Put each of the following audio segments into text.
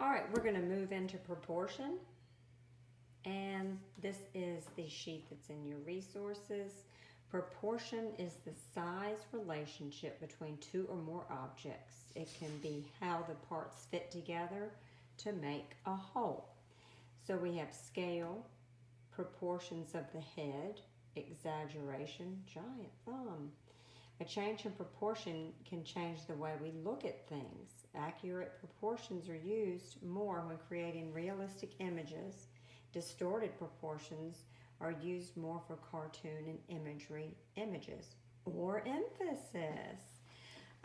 All right, we're going to move into proportion. And this is the sheet that's in your resources. Proportion is the size relationship between two or more objects. It can be how the parts fit together to make a whole. So we have scale, proportions of the head, exaggeration, giant thumb. A change in proportion can change the way we look at things. Accurate proportions are used more when creating realistic images. Distorted proportions are used more for cartoon and imagery images or emphasis.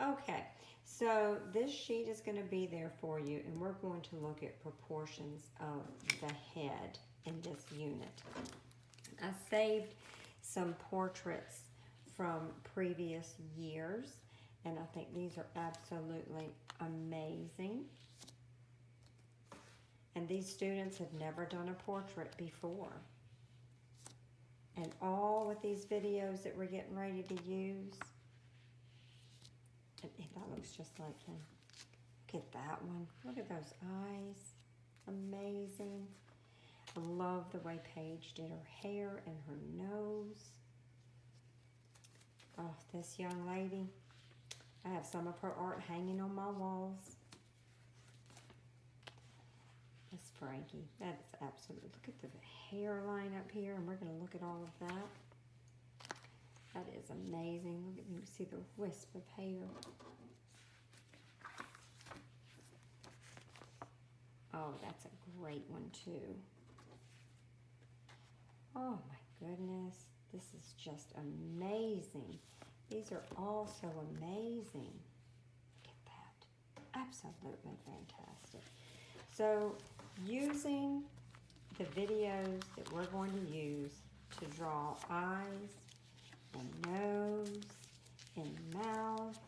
Okay, so this sheet is going to be there for you, and we're going to look at proportions of the head in this unit. I saved some portraits from previous years, and I think these are absolutely amazing. And these students have never done a portrait before. And all with these videos that we're getting ready to use, and that looks just like him. Look at that one. Look at those eyes. Amazing. I love the way Paige did her hair and her nose. Oh, this young lady. I have some of her art hanging on my walls. That's Frankie. That's absolutely, look at the hairline up here, and we're going to look at all of that. That is amazing. Look at, you can see the wisp of hair. Oh, that's a great one too. Oh my goodness. This is just amazing. These are all so amazing. Look at that. Absolutely fantastic. So, using the videos that we're going to use to draw eyes and nose and mouth.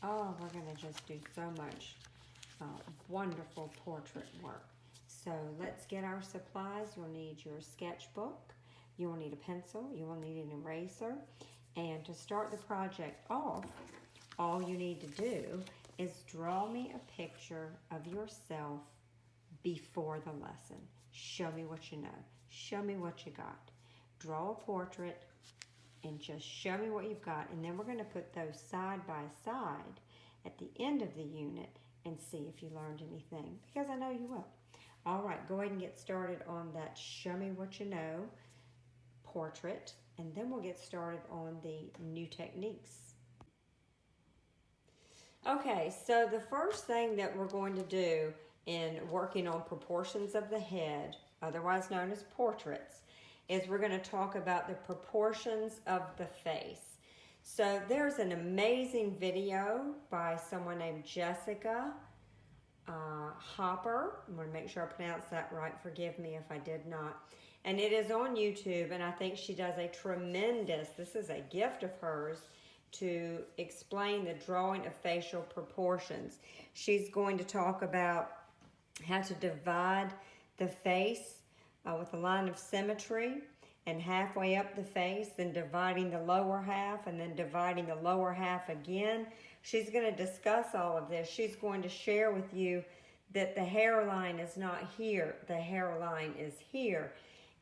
Oh, we're going to just do so much wonderful portrait work. So let's get our supplies. You'll need your sketchbook. You will need a pencil. You will need an eraser. And to start the project off, all you need to do is draw me a picture of yourself before the lesson. Show me what you know. Show me what you got. Draw a portrait and just show me what you've got. And then we're going to put those side by side at the end of the unit and see if you learned anything, because I know you will. All right, go ahead and get started on that show me what you know portrait, and then we'll get started on the new techniques. Okay, so the first thing that we're going to do in working on proportions of the head, otherwise known as portraits, is we're going to talk about the proportions of the face. So there's an amazing video by someone named Jessica Hopper. I'm going to make sure I pronounce that right. Forgive me if I did not. And it is on YouTube, and I think she does a tremendous, this is a gift of hers, to explain the drawing of facial proportions. She's going to talk about how to divide the face with a line of symmetry, and halfway up the face, then dividing the lower half, and then dividing the lower half again. She's going to discuss all of this. She's going to share with you that the hairline is not here. The hairline is here.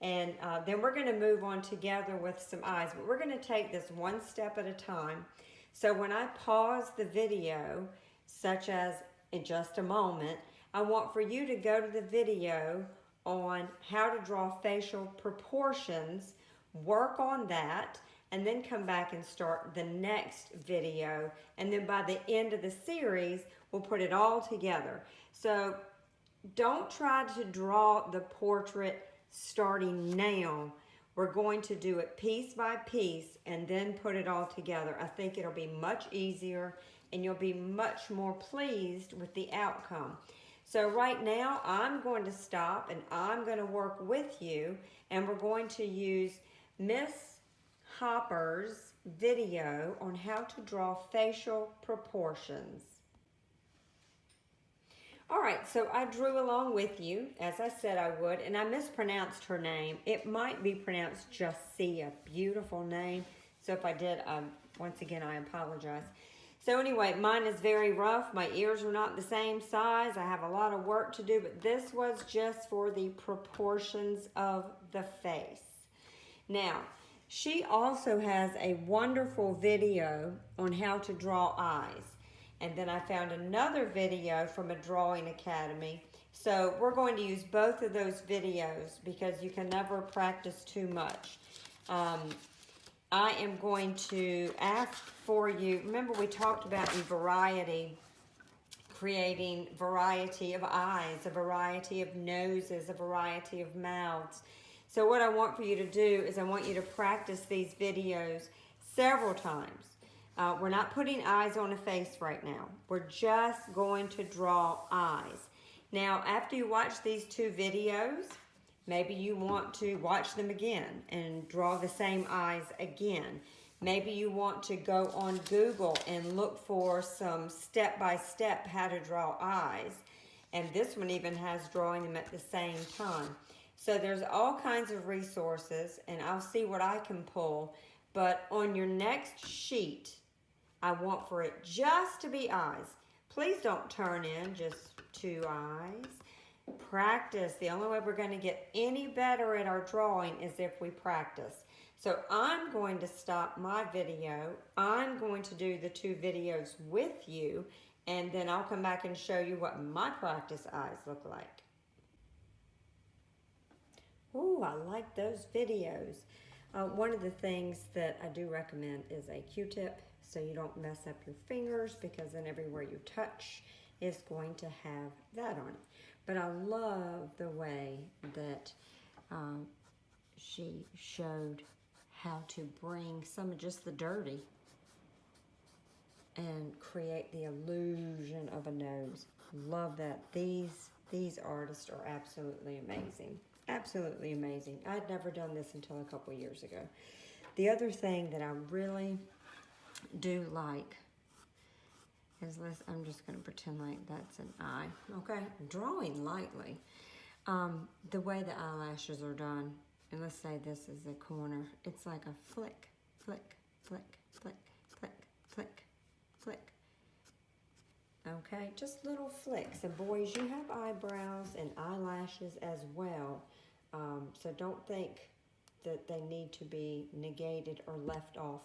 And then we're going to move on together with some eyes. But we're going to take this one step at a time. So when I pause the video, such as in just a moment, I want for you to go to the video on how to draw facial proportions, work on that, and then come back and start the next video. And then by the end of the series, we'll put it all together. So don't try to draw the portrait starting now. We're going to do it piece by piece and then put it all together. I think it'll be much easier and you'll be much more pleased with the outcome. So right now, I'm going to stop and I'm going to work with you, and we're going to use Miss Hopper's video on how to draw facial proportions. All right, so I drew along with you, as I said I would, and I mispronounced her name. It might be pronounced Jussia, beautiful name. So if I did, once again, I apologize. So anyway, mine is very rough. My ears are not the same size. I have a lot of work to do, but this was just for the proportions of the face. Now, she also has a wonderful video on how to draw eyes. And then I found another video from a drawing academy. So we're going to use both of those videos because you can never practice too much. I am going to ask for you, remember we talked about in variety, creating variety of eyes, a variety of noses, a variety of mouths. So what I want for you to do is I want you to practice these videos several times. We're not putting eyes on a face right now. We're just going to draw eyes. Now, after you watch these two videos, maybe you want to watch them again and draw the same eyes again. Maybe you want to go on Google and look for some step-by-step how to draw eyes. And this one even has drawing them at the same time. So there's all kinds of resources, and I'll see what I can pull. But on your next sheet, I want for it just to be eyes. Please don't turn in just 2 eyes. Practice. The only way we're going to get any better at our drawing is if we practice. So I'm going to stop my video. I'm going to do the 2 videos with you, and then I'll come back and show you what my practice eyes look like. Ooh, I like those videos. One of the things that I do recommend is a Q-tip so you don't mess up your fingers, because then everywhere you touch is going to have that on it. But I love the way that she showed how to bring some of just the dirty and create the illusion of a nose. Love that. These artists are absolutely amazing. Absolutely amazing. I'd never done this until a couple years ago. The other thing that I really do like is this. I'm just going to pretend like that's an eye. Okay, drawing lightly. The way the eyelashes are done, and let's say this is the corner, it's like a flick, flick, flick, flick, flick, flick, flick. Okay, just little flicks. And boys, you have eyebrows and eyelashes as well. So don't think that they need to be negated or left off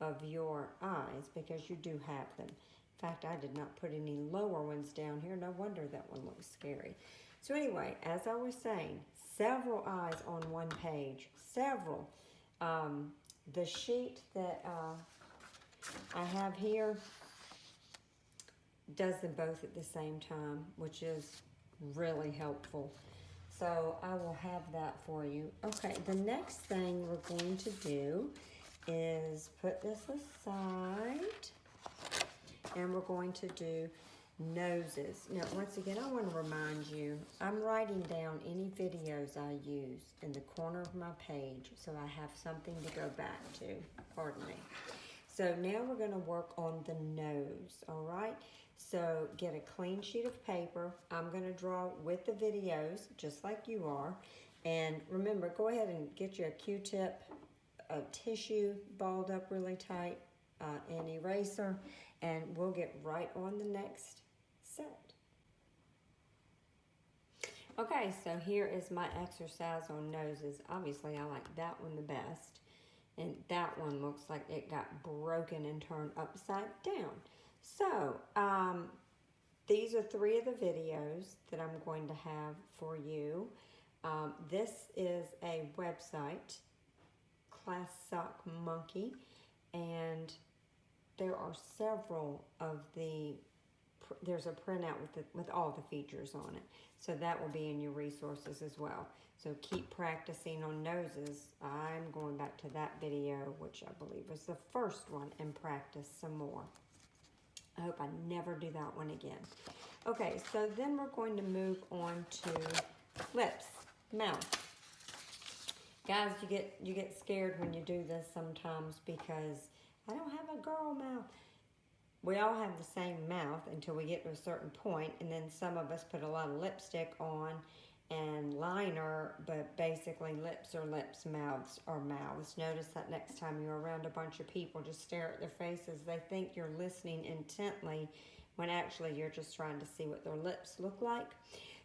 of your eyes, because you do have them. In fact, I did not put any lower ones down here. No wonder that one looks scary. So anyway, as I was saying, several eyes on one page. Several. The sheet that I have here does them both at the same time, which is really helpful. So I will have that for you. Okay, the next thing we're going to do is put this aside, and we're going to do noses. Now, once again, I want to remind you, I'm writing down any videos I use in the corner of my page so I have something to go back to. Pardon me. So now we're going to work on the nose, all right? So get a clean sheet of paper. I'm going to draw with the videos, just like you are. And remember, go ahead and get you a Q-tip, a tissue balled up really tight, an eraser, and we'll get right on the next set. Okay, so here is my exercise on noses. Obviously, I like that one the best. And that one looks like it got broken and turned upside down. So, these are 3 of the videos that I'm going to have for you. This is a website, Class Sock Monkey, and there are several of there's a printout with all the features on it. So that will be in your resources as well. So keep practicing on noses. I'm going back to that video, which I believe was the first one, and practice some more. I hope I never do that one again. Okay, so then we're going to move on to lips, mouth. Guys, you get scared when you do this sometimes because I don't have a girl mouth. We all have the same mouth until we get to a certain point, and then some of us put a lot of lipstick on and liner, but basically lips are lips, mouths are mouths. Notice that next time you're around a bunch of people, just stare at their faces. They think you're listening intently when actually you're just trying to see what their lips look like.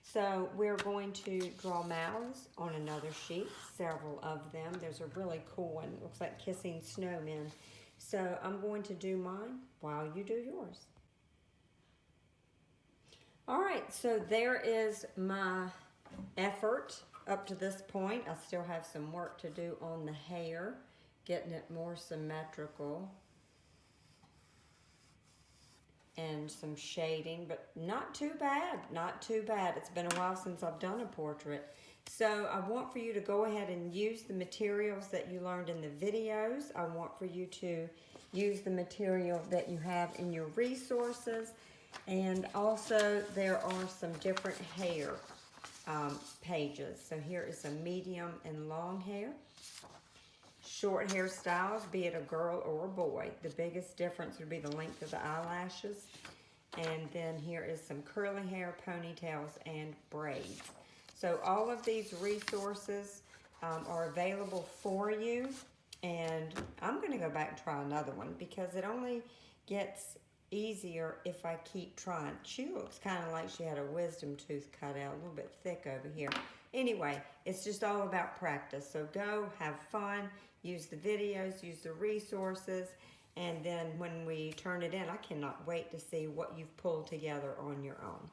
So we're going to draw mouths on another sheet, several of them. There's a really cool one, looks like kissing snowmen. So I'm going to do mine while you do yours. All right, so there is my effort up to this point. I still have some work to do on the hair, getting it more symmetrical and some shading, but not too bad, not too bad. It's been a while since I've done a portrait. So I want for you to go ahead and use the materials that you learned in the videos. I want for you to use the material that you have in your resources. And also there are some different hair pages. So here is some medium and long hair. Short hairstyles, be it a girl or a boy. The biggest difference would be the length of the eyelashes. And then here is some curly hair, ponytails, and braids. So all of these resources are available for you. And I'm going to go back and try another one because it only gets easier if I keep trying. She looks kind of like she had a wisdom tooth cut out, a little bit thick over here. Anyway, it's just all about practice. So go, have fun, use the videos, use the resources, and then when we turn it in, I cannot wait to see what you've pulled together on your own.